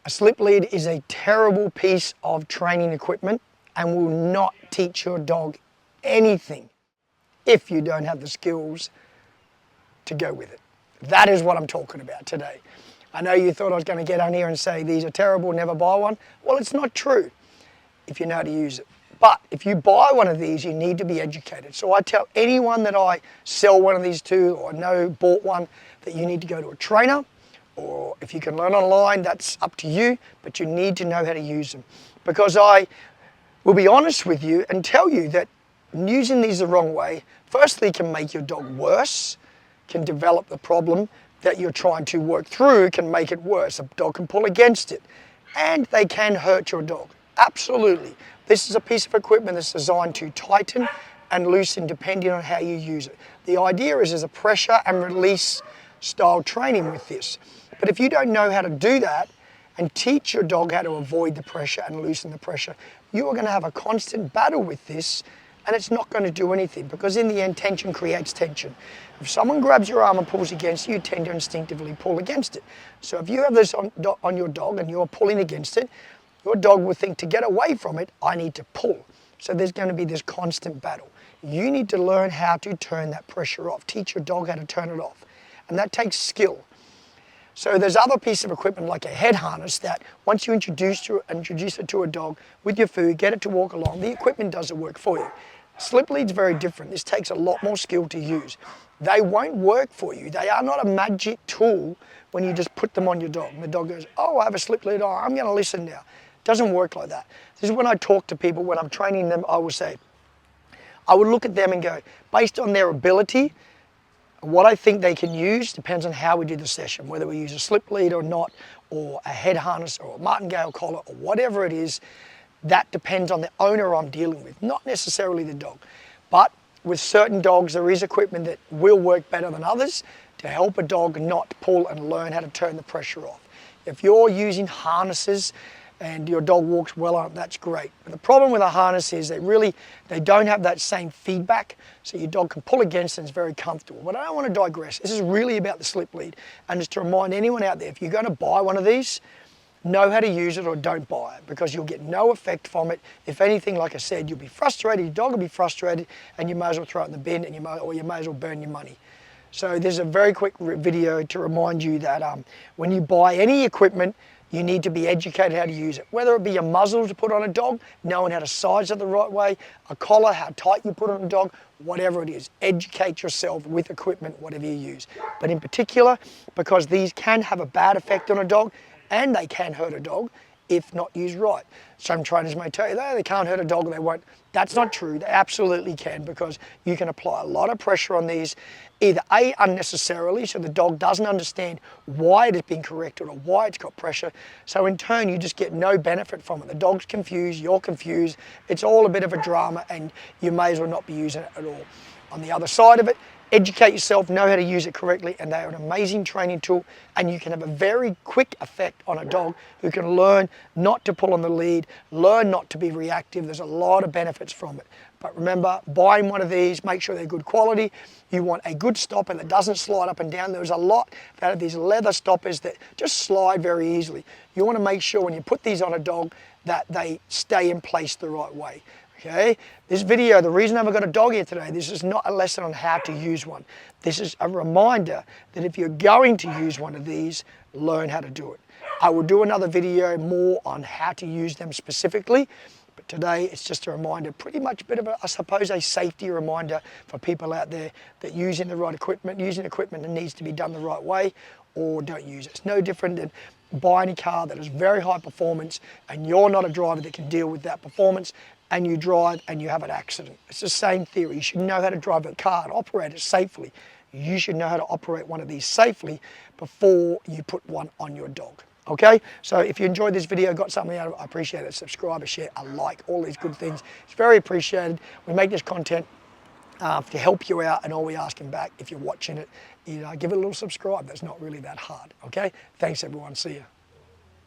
A slip lead is a terrible piece of training equipment and will not teach your dog anything if you don't have the skills to go with it. That is what I'm talking about today. I know you thought I was going to get on here and say these are terrible, never buy one. Well, it's not true if you know how to use it. But if you buy one of these, you need to be educated. So I tell anyone that I sell one of these to or know bought one that you need to go to a trainer, or if you can learn online, that's up to you, but you need to know how to use them. Because I will be honest with you and tell you that using these the wrong way, firstly can make your dog worse, can develop the problem that you're trying to work through, can make it worse. A dog can pull against it, and they can hurt your dog. Absolutely. This is a piece of equipment that's designed to tighten and loosen depending on how you use it. The idea is there's a pressure and release style training with this. But if you don't know how to do that and teach your dog how to avoid the pressure and loosen the pressure, you are going to have a constant battle with this, and it's not going to do anything, because in the end, tension creates tension. If someone grabs your arm and pulls against you, you tend to instinctively pull against it. So if you have this on your dog and you're pulling against it, your dog will think, to get away from it, I need to pull. So there's going to be this constant battle. You need to learn how to turn that pressure off. Teach your dog how to turn it off. And that takes skill. So there's other pieces of equipment like a head harness that once you introduce it to a dog with your food, get it to walk along, the equipment does the work for you. Slip lead's very different. This takes a lot more skill to use. They won't work for you. They are not a magic tool when you just put them on your dog. And the dog goes, oh, I have a slip lead, oh, I'm going to listen now. It doesn't work like that. This is when I talk to people, when I'm training them, I will say, I would look at them and go, based on their ability, what I think they can use depends on how we do the session, whether we use a slip lead or not, or a head harness or a martingale collar or whatever it is. That depends on the owner I'm dealing with, not necessarily the dog. But with certain dogs, there is equipment that will work better than others to help a dog not pull and learn how to turn the pressure off. If you're using harnesses and your dog walks well on it, that's great. But the problem with a harness is they don't have that same feedback, so your dog can pull against it and it's very comfortable. But I don't want to digress. This is really about the slip lead. And just to remind anyone out there, if you're going to buy one of these, know how to use it or don't buy it, because you'll get no effect from it. If anything, like I said, you'll be frustrated, your dog will be frustrated, and you may as well throw it in the bin, and you may as well burn your money. So there's a very quick video to remind you that when you buy any equipment, you need to be educated how to use it. Whether it be a muzzle to put on a dog, knowing how to size it the right way, a collar, how tight you put it on a dog, whatever it is. Educate yourself with equipment, whatever you use. But in particular, because these can have a bad effect on a dog, and they can hurt a dog if not used right. Some trainers may tell you, they can't hurt a dog, they won't. That's not true, they absolutely can, because you can apply a lot of pressure on these, either A, unnecessarily, so the dog doesn't understand why it has been corrected or why it's got pressure, so in turn you just get no benefit from it. The dog's confused, you're confused, it's all a bit of a drama, and you may as well not be using it at all. On the other side of it, educate yourself, know how to use it correctly, and they're an amazing training tool, and you can have a very quick effect on a dog who can learn not to pull on the lead, learn not to be reactive. There's a lot of benefits from it. But remember, buying one of these, make sure they're good quality. You want a good stopper that doesn't slide up and down. There's a lot of these leather stoppers that just slide very easily. You want to make sure when you put these on a dog that they stay in place the right way. Okay, this video, the reason I've got a dog here today, this is not a lesson on how to use one. This is a reminder that if you're going to use one of these, learn how to do it. I will do another video more on how to use them specifically, but today it's just a reminder, pretty much a bit of a, I suppose, a safety reminder for people out there that using the right equipment, using equipment that needs to be done the right way, or don't use it. It's no different than buying a car that is very high performance and you're not a driver that can deal with that performance, and you drive and you have an accident. It's the same theory. You should know how to drive a car and operate it safely. You should know how to operate one of these safely before you put one on your dog. Okay? So if you enjoyed this video, got something out of it, I appreciate it. Subscribe, a share, a like, all these good things. It's very appreciated. We make this content to help you out, and all we asking back, if you're watching it, give it a little subscribe. That's not really that hard. Okay? Thanks everyone. See you.